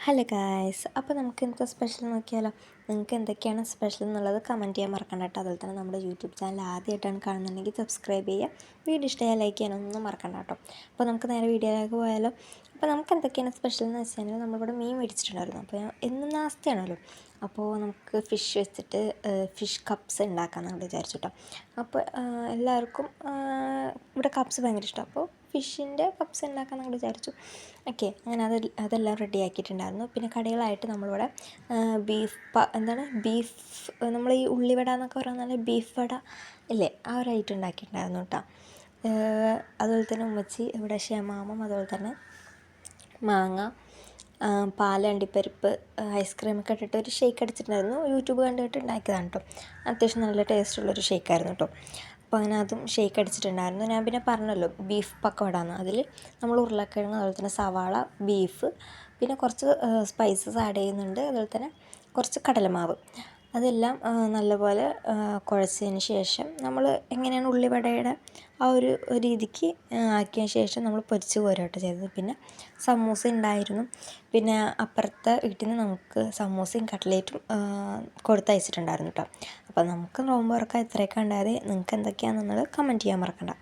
Hello guys, അപ്പോൾ നമുക്ക് ഇന്നത്തെ സ്പെഷ്യൽ നോക്കിയാലോ. നിങ്ങൾക്ക് എന്തൊക്കെയാണ് സ്പെഷ്യൽ എന്നുള്ളത് കമൻറ്റ് ചെയ്യാൻ മറക്കണ്ട കേട്ടോ. അതുപോലെ തന്നെ നമ്മുടെ യൂട്യൂബ് ചാനൽ ആദ്യമായിട്ടാണ് കാണുന്നുണ്ടെങ്കിൽ സബ്സ്ക്രൈബ് ചെയ്യുക, വീഡിയോ ഇഷ്ടമായാൽ ലൈക്ക് ചെയ്യാനൊന്നും മറക്കണ്ട കേട്ടോ. അപ്പോൾ നമുക്ക് നേരെ വീഡിയോയിലേക്ക് പോയാലോ. അപ്പോൾ നമുക്ക് എന്തൊക്കെയാണ് സ്പെഷ്യൽ എന്ന് വെച്ച് കഴിഞ്ഞാൽ നമ്മളിവിടെ മീൻ മേടിച്ചിട്ടുണ്ടായിരുന്നു. അപ്പോൾ എന്നും നാസ്തിയാണല്ലോ, അപ്പോൾ നമുക്ക് ഫിഷ് വെച്ചിട്ട് ഫിഷ് കപ്സ് ഉണ്ടാക്കാമെന്ന് വിചാരിച്ചു കേട്ടോ. അപ്പോൾ എല്ലാവർക്കും ഇവിടെ കപ്സ് ഭയങ്കര ഇഷ്ടം, അപ്പോൾ ഫിഷിൻ്റെ കപ്സ് ഉണ്ടാക്കാമെന്ന് വിചാരിച്ചു. ഓക്കെ, അങ്ങനെ അതെല്ലാം റെഡി ആക്കിയിട്ടുണ്ടായിരുന്നു. പിന്നെ കടികളായിട്ട് നമ്മളിവിടെ ബീഫ് നമ്മൾ ഈ ഉള്ളിവട എന്നൊക്കെ പറയുന്നത് ബീഫ് വട ഇല്ലേ, ആ ഒരു ഐറ്റം ഉണ്ടാക്കിയിട്ടുണ്ടായിരുന്നു കേട്ടോ. അതുപോലെ തന്നെ ഉമ്മച്ചി ഇവിടെ ഷമാമും അതുപോലെ തന്നെ മാങ്ങ, പാല്, അണ്ടിപ്പരിപ്പ്, ഐസ്ക്രീമൊക്കെ ഇട്ടിട്ട് ഒരു ഷേക്ക് അടിച്ചിട്ടുണ്ടായിരുന്നു. യൂട്യൂബ് കണ്ടിട്ട് ഉണ്ടാക്കിയതാണ് കേട്ടോ. അത്യാവശ്യം നല്ല ടേസ്റ്റുള്ളൊരു ഷേക്കായിരുന്നു കേട്ടോ. അപ്പോൾ അങ്ങനെ അതും ഷേക്ക് അടിച്ചിട്ടുണ്ടായിരുന്നു. ഞാൻ പിന്നെ പറഞ്ഞല്ലോ ബീഫ് പക്കവട അതിൽ നമ്മൾ ഉരുളക്കിഴങ്ങ്, അതുപോലെ തന്നെ സവാള, ബീഫ്, പിന്നെ കുറച്ച് സ്പൈസസ് ആഡ് ചെയ്യുന്നുണ്ട്. അതുപോലെ തന്നെ കുറച്ച് കടലമാവ്, അതെല്ലാം നല്ലപോലെ കുഴച്ചതിന് ശേഷം നമ്മൾ എങ്ങനെയാണ് ഉള്ളിവടയുടെ ആ ഒരു രീതിക്ക് ആക്കിയ ശേഷം നമ്മൾ പൊരിച്ച് കോരുകയാണ് ചെയ്തത്. പിന്നെ സമൂസ ഉണ്ടായിരുന്നു. പിന്നെ അപ്പുറത്തെ വീട്ടിൽ നിന്ന് നമുക്ക് സമൂസയും കട്ട്ലേറ്റും കൊടുത്തയച്ചിട്ടുണ്ടായിരുന്നു കേട്ടോ. അപ്പോൾ നമുക്ക് നോമ്പ് തുറക്കാൻ ഇത്രയൊക്കെ ഉണ്ടായത്. നിങ്ങൾക്ക് എന്തൊക്കെയാണെന്നുള്ളത് കമൻറ്റ് ചെയ്യാൻ മറക്കണ്ട.